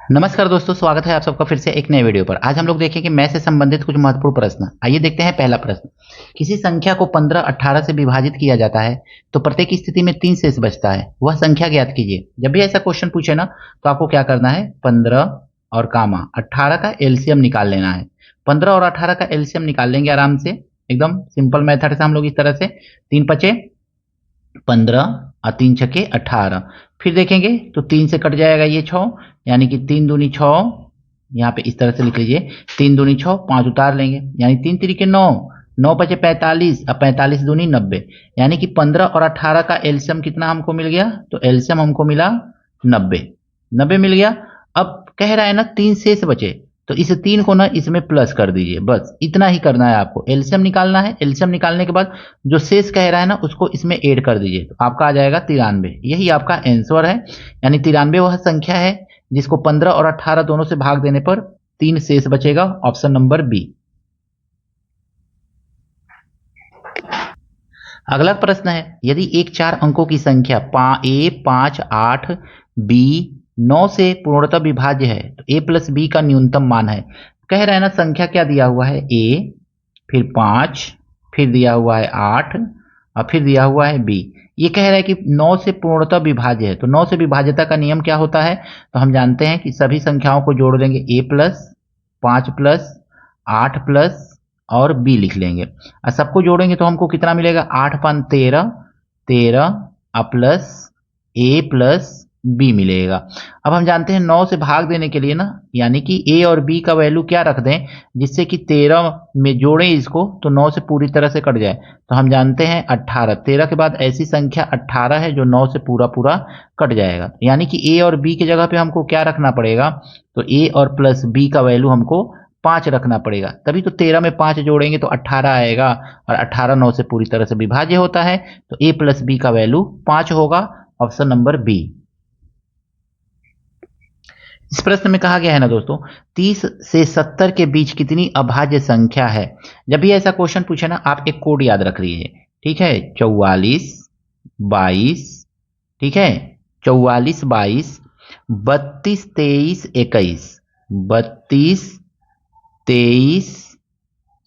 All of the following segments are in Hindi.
नमस्कार दोस्तों, स्वागत है आप सबका फिर से एक नए वीडियो पर। आज हम लोग देखेंगे मैथ से संबंधित कुछ महत्वपूर्ण प्रश्न। आइए देखते हैं पहला प्रश्न। किसी संख्या को 15, 18 से विभाजित किया जाता है तो प्रत्येक स्थिति में 3 शेष बचता है, वह संख्या ज्ञात कीजिए। जब भी ऐसा क्वेश्चन पूछे ना तो आपको क्या करना है, 15 और कामा 18 का एलसीएम निकाल लेना है। 15 और 18 का एलसीएम निकाल लेंगे आराम से, एकदम सिंपल मेथड से हम लोग इस तरह से। 3 पचे 15 और 3 छके 18। फिर देखेंगे तो 3 से कट जाएगा ये 6, यानी कि 3 दूनी 6। यहाँ पे इस तरह से लिख लीजिए, 3 दूनी 6, 5 उतार लेंगे यानी 3 तिरिके 9, 9 पचे 45 और 45 दूनी 90, यानी कि 15 और 18 का एलसीएम कितना हमको मिल गया, तो एलसीएम हमको मिला 90। 90 मिल गया। अब कह रहा है ना 3 शेष बचे, तो इस 3 को ना इसमें प्लस कर दीजिए, बस इतना ही करना है आपको। एलसीएम निकालना है, एलसीएम निकालने के बाद जो शेष कह रहा है ना उसको इसमें ऐड कर दीजिए, तो आपका आ जाएगा 93। यही आपका आंसर है, यानी 93 वह संख्या है जिसको 15 और 18 दोनों से भाग देने पर 3 शेष बचेगा। Option number B. अगला प्रश्न है, यदि एक 4 अंकों की संख्या ए 5, 8, बी 9 से पूर्णतः विभाज्य है तो ए प्लस बी का न्यूनतम मान है। कह रहा है ना संख्या क्या दिया हुआ है, ए, फिर 5, फिर दिया हुआ है 8 और फिर दिया हुआ है बी। ये कह रहा है कि 9 से पूर्णतः विभाज्य है, तो 9 से विभाज्यता का नियम क्या होता है, तो हम जानते हैं कि सभी संख्याओं को जोड़ देंगे, ए प्लस 5 प्लस 8 प्लस और बी लिख लेंगे और सबको जोड़ेंगे तो हमको कितना मिलेगा, 8 पान 13, 13 प्लस ए प्लस बी मिलेगा। अब हम जानते हैं 9 से भाग देने के लिए ना, यानी कि ए और बी का वैल्यू क्या रख दें जिससे कि 13 में जोड़ें इसको तो 9 से पूरी तरह से कट जाए, तो हम जानते हैं 18। 13 के बाद ऐसी संख्या 18 है जो 9 से पूरा पूरा कट जाएगा, यानी कि ए और बी की जगह पे हमको क्या रखना पड़ेगा, तो ए और प्लस बी का वैल्यू हमको 5 रखना पड़ेगा, तभी तो 13 में 5 जोड़ेंगे तो 18 आएगा और 18 9 से पूरी तरह से विभाज्य होता है, तो ए प्लस बी का वैल्यू 5 होगा। Option number B. इस प्रश्न में कहा गया है ना दोस्तों, 30 से 70 के बीच कितनी अभाज्य संख्या है। जब भी ऐसा क्वेश्चन पूछे ना आप एक कोड याद रख लीजिए, ठीक है, 44 22, ठीक है, 44 22, 32 23 21, 32 23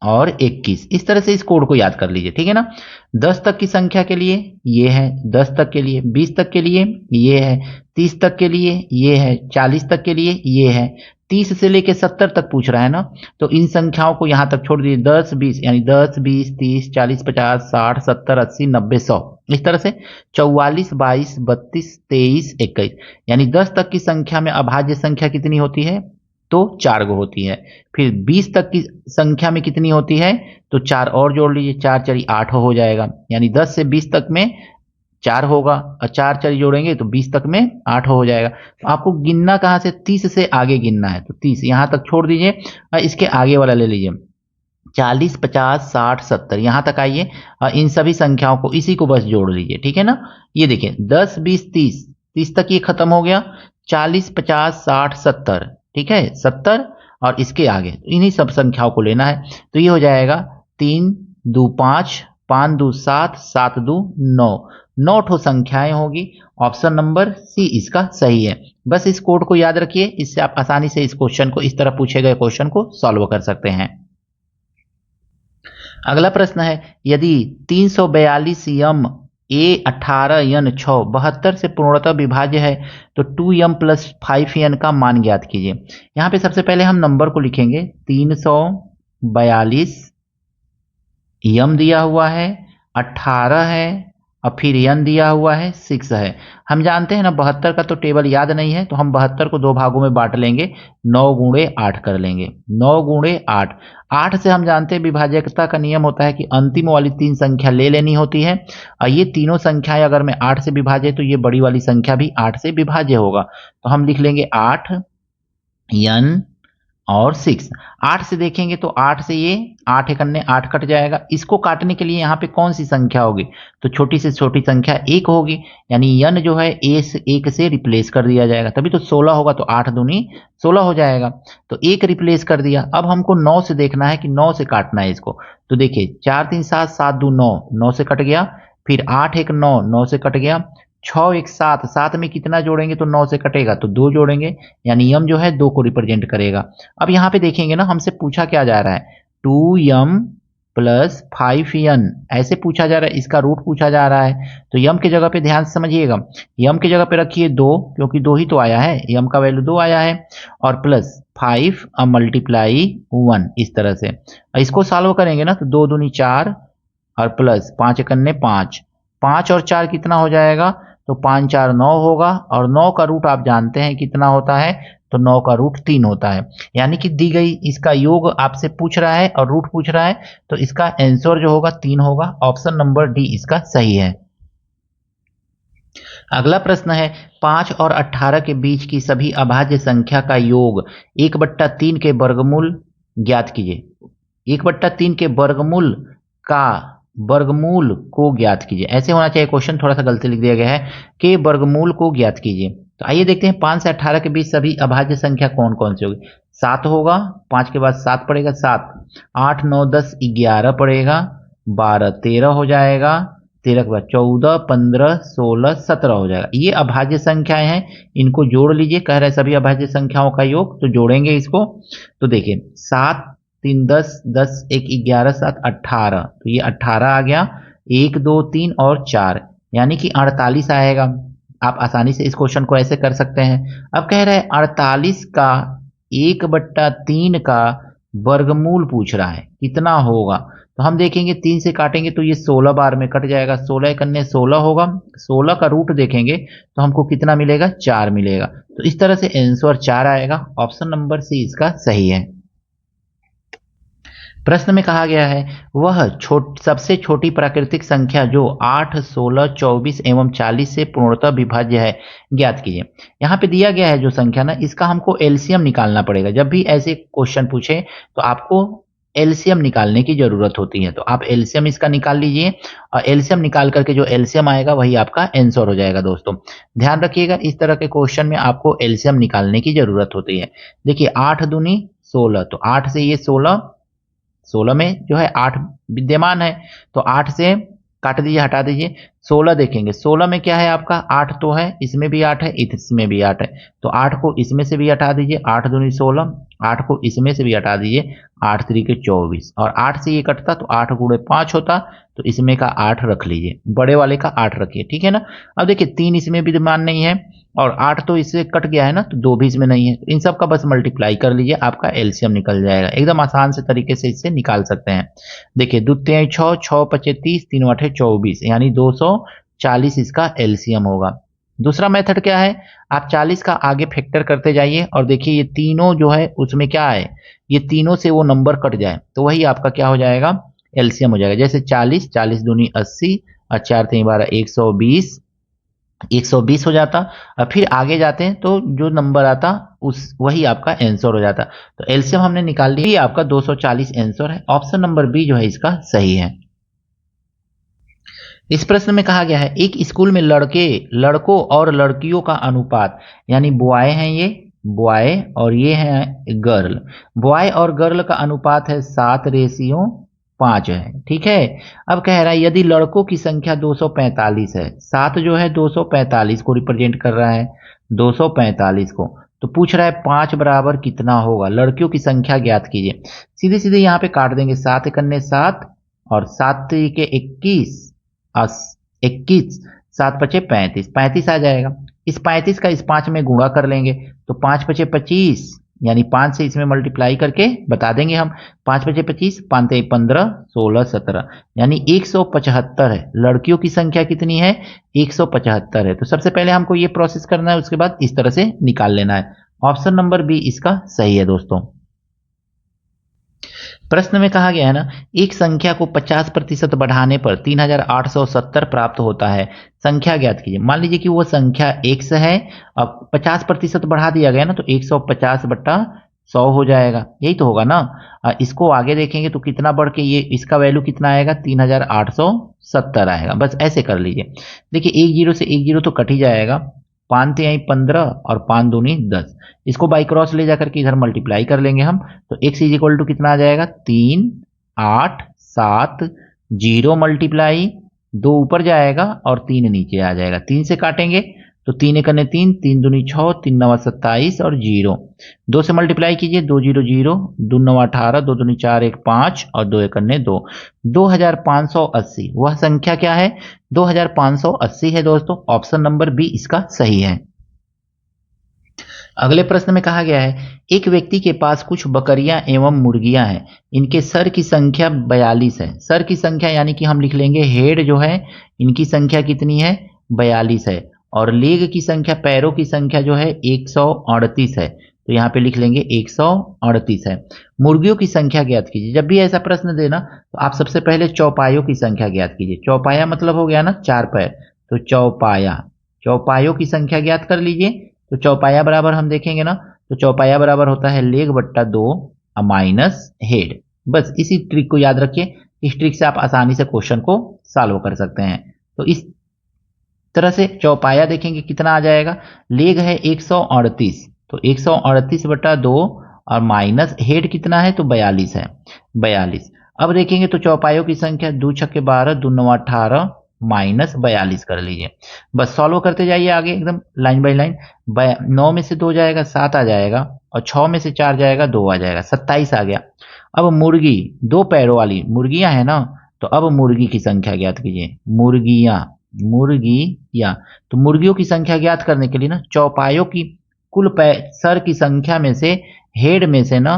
और 21, इस तरह से इस कोड को याद कर लीजिए, ठीक है ना। 10 तक की संख्या के लिए ये है, 10 तक के लिए, 20 तक के लिए ये है, 30 तक के लिए ये है, 40 तक के लिए ये है, 30 से लेके 70 तक पूछ रहा है ना, तो इन संख्याओं को यहां तक छोड़ दीजिए। 10 20 यानी 10 20 30 40 50 60 70 80 90 100, इस तरह से 44 22 32 23 21, यानी 10 तक की संख्या में अभाज्य संख्या कितनी होती है, तो 4 गो होती है। फिर 20 तक की संख्या में कितनी होती है, तो 4 और जोड़ लीजिए, 4 चरी 8 हो जाएगा, यानी 10 से 20 तक में 4 होगा और 4 चरी जोड़ेंगे तो 20 तक में 8 हो जाएगा। तो आपको गिनना कहाँ से, 30 से आगे गिनना है, तो 30 यहाँ तक छोड़ दीजिए और इसके आगे वाला ले लीजिए, 40 50 60 70 यहाँ तक आइए और इन सभी संख्याओं को इसी को बस जोड़ लीजिए, ठीक है ना। ये देखिए 10 20 30, 30 तक ये खत्म हो गया, 40 50 60 70, ठीक है, 70 और इसके आगे तो इन्हीं सब संख्याओं को लेना है, तो ये हो जाएगा 3 2 5 5 2 7 7 2 9, 9 ठो संख्याएं होगी। ऑप्शन नंबर सी इसका सही है। बस इस कोड को याद रखिए, इससे आप आसानी से इस क्वेश्चन को, इस तरह पूछे गए क्वेश्चन को सॉल्व कर सकते हैं। अगला प्रश्न है, यदि 342 यम ए 18 यन 6 72 से पूर्णतः विभाज्य है तो 2m प्लस 5n का मान ज्ञात कीजिए। यहाँ पे सबसे पहले हम नंबर को लिखेंगे, 342 यम दिया हुआ है, 18 है और फिर n दिया हुआ है 6 है। हम जानते हैं ना 72 का तो टेबल याद नहीं है, तो हम 72 को 2 भागों में बांट लेंगे, 9 गुणे 8 कर लेंगे, 9 गुणे 8। 8 से हम जानते हैं विभाज्यता का नियम होता है कि अंतिम वाली 3 संख्या ले लेनी होती है और ये तीनों संख्याएं अगर मैं 8 से विभाज्य तो ये बड़ी वाली संख्या भी 8 से विभाज्य होगा, तो हम लिख लेंगे 8 n और 6। 8 से देखेंगे तो 8 से ये 8 एक अन्य 8 कट जाएगा, इसको काटने के लिए यहाँ पे कौन सी संख्या होगी, तो छोटी से छोटी संख्या 1 होगी, यानी n जो है a से 1 से रिप्लेस कर दिया जाएगा, तभी तो 16 होगा, तो 8 दूनी 16 हो जाएगा, तो 1 रिप्लेस कर दिया। अब हमको 9 से देखना है कि 9 से काटना है इसको, तो देखिए 4 3 7 7 2 9, 9 से कट गया, फिर 8 1 9, 9 से कट गया, 6 एक 7, 7 में कितना जोड़ेंगे तो 9 से कटेगा तो 2 जोड़ेंगे, यानी यम जो है 2 को रिप्रेजेंट करेगा। अब यहाँ पे देखेंगे ना, हमसे पूछा क्या जा रहा है, 2m प्लस 5n ऐसे पूछा जा रहा है, इसका रूट पूछा जा रहा है। तो यम की जगह पे ध्यान से समझिएगा, यम की जगह पे रखिए 2, क्योंकि 2 ही तो आया है, यम का वैल्यू 2 आया है, और प्लस 5 अब मल्टीप्लाई 1 इस तरह से। इसको सॉल्व करेंगे ना तो 2 दूनी 4 और प्लस 5 एकन्ने 5, 5 और 4 कितना हो जाएगा, तो 5 4 9 होगा, और 9 का रूट आप जानते हैं कितना होता है, तो 9 का रूट 3 होता है। यानी कि दी गई इसका योग आपसे पूछ रहा है और रूट पूछ रहा है, तो इसका आंसर जो होगा 3 होगा। ऑप्शन नंबर डी इसका सही है। अगला प्रश्न है 5 और 18 के बीच की सभी अभाज्य संख्या का योग 1/3 के वर्गमूल ज्ञात कीजिए। 1/3 के वर्गमूल का वर्गमूल को ज्ञात कीजिए, ऐसे होना चाहिए क्वेश्चन, थोड़ा सा गलती लिख दिया गया है, के वर्गमूल को ज्ञात कीजिए। तो आइए देखते हैं 5 से 18 के बीच सभी अभाज्य संख्या कौन कौन सी होगी। 7 होगा, 5 के बाद 7 पड़ेगा 7, 8 9 10 11 पड़ेगा, 12 13 हो जाएगा, 13 के बाद 14 15 16 17 हो जाएगा। ये अभाज्य संख्याएं हैं, इनको जोड़ लीजिए, कह रहे हैं सभी अभाज्य संख्याओं का योग, तो जोड़ेंगे इसको। तो देखिए 7 3 10 10 1 11 7 18, तो ये 18 आ गया, 1 2 3 और 4 यानी कि 48 आएगा। आप आसानी से इस क्वेश्चन को ऐसे कर सकते हैं। अब कह रहे हैं 48 का 1/3 का वर्गमूल पूछ रहा है, कितना होगा। तो हम देखेंगे 3 से काटेंगे तो ये 16 बार में कट जाएगा, 16 एकन्ने 16 होगा, 16 का रूट देखेंगे तो हमको कितना मिलेगा, 4 मिलेगा। तो इस तरह से आंसर 4 आएगा। ऑप्शन नंबर सी इसका सही है। प्रश्न में कहा गया है वह सबसे छोटी प्राकृतिक संख्या जो 8 16 24 एवं 40 से पूर्णतः विभाज्य है ज्ञात कीजिए। यहाँ पे दिया गया है जो संख्या ना, इसका हमको एलसीएम निकालना पड़ेगा। जब भी ऐसे क्वेश्चन पूछे तो आपको एलसीएम निकालने की जरूरत होती है, तो आप एलसीएम इसका निकाल लीजिए, और एलसीएम निकाल करके जो एलसीएम आएगा वही आपका आंसर हो जाएगा। दोस्तों ध्यान रखिएगा, इस तरह के क्वेश्चन में आपको एलसीएम निकालने की जरूरत होती है। देखिए 8 दूनी 16, तो 8 से ये 16 में जो है 8 विद्यमान है, तो 8 से काट दीजिए, हटा दीजिए। 16 देखेंगे, 16 में क्या है आपका, 8 तो है, इसमें भी 8 है, इसमें भी 8 है, तो 8 को इसमें से भी हटा दीजिए, 8 दूनी 16, 8 को इसमें से भी हटा दीजिए, 8 3 24, और 8 से ये कटता तो 8 गुणे 5 होता, तो इसमें का 8 रख लीजिए, बड़े वाले का 8 रखिए, ठीक है ना। अब देखिए 3 इसमें विद्यमान नहीं है, और 8 तो इससे कट गया है ना, तो 2 भी इसमें नहीं है, तो इन सब का बस मल्टीप्लाई कर लीजिए, आपका एलसीएम निकल जाएगा। एकदम आसान से तरीके से इससे निकाल सकते हैं। देखिए 2 3 6 6 5 30 3 8 24, यानी 240 इसका एलसीएम होगा। दूसरा मेथड क्या है, आप 40 का आगे फैक्टर करते जाइए, और देखिए ये तीनों जो है उसमें क्या है, ये तीनों से वो नंबर कट जाए तो वही आपका क्या हो जाएगा, एलसीएम हो जाएगा। जैसे 40 40 दूनी 80 और 4 3 12 120 हो जाता, और फिर आगे जाते हैं तो जो नंबर आता उस वही आपका आंसर हो जाता। तो एलसीएम हमने निकाल लिया, ये आपका 240 आंसर है। ऑप्शन नंबर बी जो है इसका सही है। इस प्रश्न में कहा गया है एक स्कूल में लड़कों और लड़कियों का अनुपात, यानी बॉय हैं ये बॉय और ये है गर्ल, बॉय और गर्ल का अनुपात है 7:5 है, ठीक है। अब कह रहा है यदि लड़कों की संख्या 245 है, 7 जो है 245 को रिप्रेजेंट कर रहा है, 245 को, तो पूछ रहा है 5 बराबर कितना होगा, लड़कियों की संख्या ज्ञात कीजिए। सीधे सीधे यहाँ पे काट देंगे, 7 एकन्ने 7 और 7 के 21 और 21, 7 पचे 35, 35 आ जाएगा। इस 35 का इस 5 में गुणा कर लेंगे, तो 5 पचे 25, यानी 5 से इसमें मल्टीप्लाई करके बता देंगे हम, 5 पचे 25, 5 3 15 16 17, यानी 175 है। लड़कियों की संख्या कितनी है, 175 है। तो सबसे पहले हमको ये प्रोसेस करना है, उसके बाद इस तरह से निकाल लेना है। ऑप्शन नंबर बी इसका सही है। दोस्तों प्रश्न में कहा गया है ना एक संख्या को 50% बढ़ाने पर 3870 प्राप्त होता है, संख्या ज्ञात कीजिए। मान लीजिए कि वो संख्या x है, अब 50% बढ़ा दिया गया ना, तो 150/100 हो जाएगा, यही तो होगा ना। इसको आगे देखेंगे तो कितना बढ़ के ये इसका वैल्यू कितना आएगा, 3870 आएगा। बस ऐसे कर लीजिए। देखिए 1 0 से 1 0 तो कट ही जाएगा, 5 3 15 और 5 दूनी 10, इसको बाई क्रॉस ले जाकर के इधर मल्टीप्लाई कर लेंगे हम, तो x इज इक्वल टू कितना आ जाएगा, 3 8 7 0 मल्टीप्लाई 2 ऊपर जाएगा और 3 नीचे आ जाएगा। 3 से काटेंगे तो 3 एकने 3, 3 दूनी 6, 3 नवा 27 और 0। 2 से मल्टीप्लाई कीजिए, 2 0 0, 2 नवा 18, 2 दूनी 4, 1 5 और 2 एकने 2। 2580 वह संख्या क्या है? 2580 है दोस्तों। ऑप्शन नंबर बी इसका सही है। अगले प्रश्न में कहा गया है, एक व्यक्ति के पास कुछ बकरियां एवं मुर्गियां हैं। इनके सर की संख्या 42 है। सर की संख्या यानी कि हम लिख लेंगे हेड जो है, इनकी संख्या कितनी है? 42 है। और लेग की संख्या, पैरों की संख्या जो है 138 है। तो यहाँ पे लिख लेंगे 138 है। मुर्गियों की संख्या ज्ञात कीजिए। जब भी ऐसा प्रश्न देना तो आप सबसे पहले चौपायों की संख्या ज्ञात कीजिए। चौपाया मतलब हो गया ना 4 पैर, तो चौपाया, चौपायों की संख्या ज्ञात कर लीजिए। तो चौपाया बराबर हम देखेंगे ना, तो चौपाया बराबर होता है लेग बट्टा 2 माइनस हेड। बस इसी ट्रिक को याद रखिए। इस ट्रिक से आप आसानी से क्वेश्चन को सॉल्व कर सकते हैं। तो इस तरह से चौपाया देखेंगे कितना आ जाएगा। लेग है 138, तो 138 बटा 2 और माइनस हेड कितना है? तो 42 है, 42। अब देखेंगे तो चौपायों की संख्या 2 छक्के 12, 2 9 18 माइनस 42 कर लीजिए। बस सॉल्व करते जाइए आगे एकदम लाइन बाय लाइन। 9 में से 2 जाएगा 7 आ जाएगा, और 6 में से 4 जाएगा 2 आ जाएगा, 27 आ गया। अब मुर्गी, 2 पैरों वाली मुर्गियां है ना, तो अब मुर्गी की संख्या ज्ञात कीजिए। मुर्गियां, मुर्गियां, तो मुर्गियों की संख्या ज्ञात करने के लिए ना चौपायों की कुल सर की संख्या में से, हेड में से ना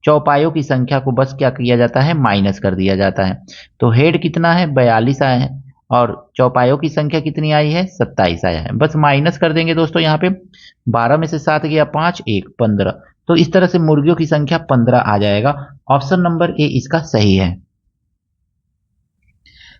चौपायों की संख्या को बस क्या किया जाता है? माइनस कर दिया जाता है। तो हेड कितना है? 42 आया है, और चौपायों की संख्या कितनी आई है? 27 आया है। बस माइनस कर देंगे दोस्तों। यहाँ पे 12 में से 7 गया 5, 1 15। तो इस तरह से मुर्गियों की संख्या 15 आ जाएगा। ऑप्शन नंबर ए इसका सही है।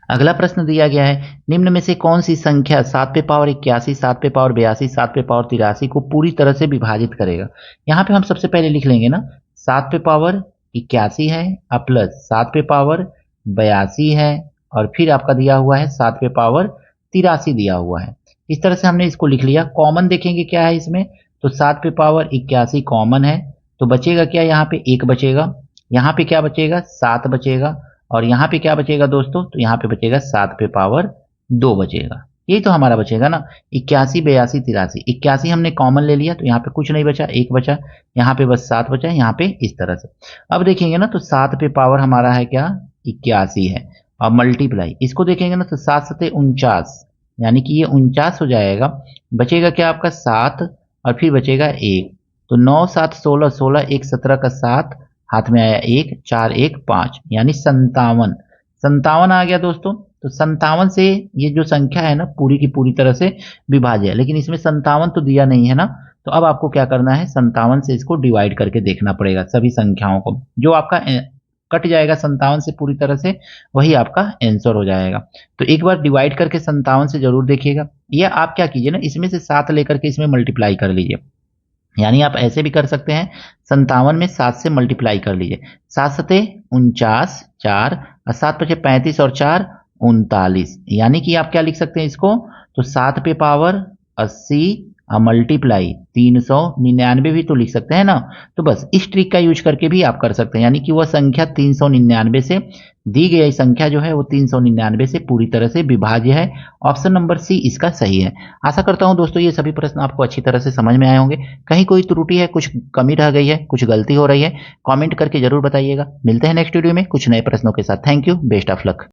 अगला प्रश्न दिया गया है, निम्न में से कौन सी संख्या 7 पे पावर 81, 7 पे पावर 82, 7 पे पावर 83 को पूरी तरह से विभाजित करेगा? यहाँ पे हम सबसे पहले लिख लेंगे ना, 7 पे पावर 81 है प्लस 7 पे पावर 82 है, और फिर आपका दिया हुआ है 7 पे पावर 83 दिया हुआ है। इस तरह से हमने इसको लिख लिया। कॉमन देखेंगे क्या है इसमें, तो 7 पे पावर 81 कॉमन है, तो बचेगा क्या? यहाँ पे 1 बचेगा, यहाँ पे क्या बचेगा? 7 बचेगा, और यहाँ पे क्या बचेगा दोस्तों? तो यहाँ पे बचेगा 7 पे पावर 2 बचेगा। यही तो हमारा बचेगा ना, 81 82 83। 81 हमने कॉमन ले लिया तो यहाँ पे कुछ नहीं बचा, 1 बचा, यहाँ पे बस 7 बचा है, यहाँ पे इस तरह से। अब देखेंगे ना तो 7 पे पावर हमारा है क्या? 81 है, और मल्टीप्लाई इसको देखेंगे ना तो 7 7 49, यानी कि ये 49 हो जाएगा। बचेगा क्या आपका? 7, और फिर बचेगा 1, तो 9 7 16, 16 1 17 का 7, हाथ में आया 1, 4 1 5, यानी 57। 57 आ गया दोस्तों। तो 57 से ये जो संख्या है ना पूरी की पूरी तरह से विभाज्य है, लेकिन इसमें 57 तो दिया नहीं है ना, तो अब आपको क्या करना है? 57 से इसको डिवाइड करके देखना पड़ेगा सभी संख्याओं को। जो आपका कट जाएगा 57 से पूरी तरह से, वही आपका आंसर हो जाएगा। तो एक बार डिवाइड करके 57 से जरूर देखिएगा, या आप क्या कीजिए ना, इसमें से 7 लेकर के इसमें मल्टीप्लाई कर लीजिए। यानी आप ऐसे भी कर सकते हैं, 57 में 7 से मल्टीप्लाई कर लीजिए। 7 सते 49, 4 और 7 बचे 35 और 4 39, यानी कि आप क्या लिख सकते हैं इसको? तो 7 पे पावर 80 मल्टीप्लाई 399 भी तो लिख सकते हैं ना। तो बस इस ट्रिक का यूज करके भी आप कर सकते हैं, यानी कि वह संख्या 399 से, दी गई संख्या जो है वो 399 से पूरी तरह से विभाज्य है। ऑप्शन नंबर सी इसका सही है। आशा करता हूं दोस्तों ये सभी प्रश्न आपको अच्छी तरह से समझ में आए होंगे। कहीं कोई त्रुटि है, कुछ कमी रह गई है, कुछ गलती हो रही है, कमेंट करके जरूर बताइएगा। मिलते हैं नेक्स्ट वीडियो में कुछ नए प्रश्नों के साथ। Thank you, best of luck.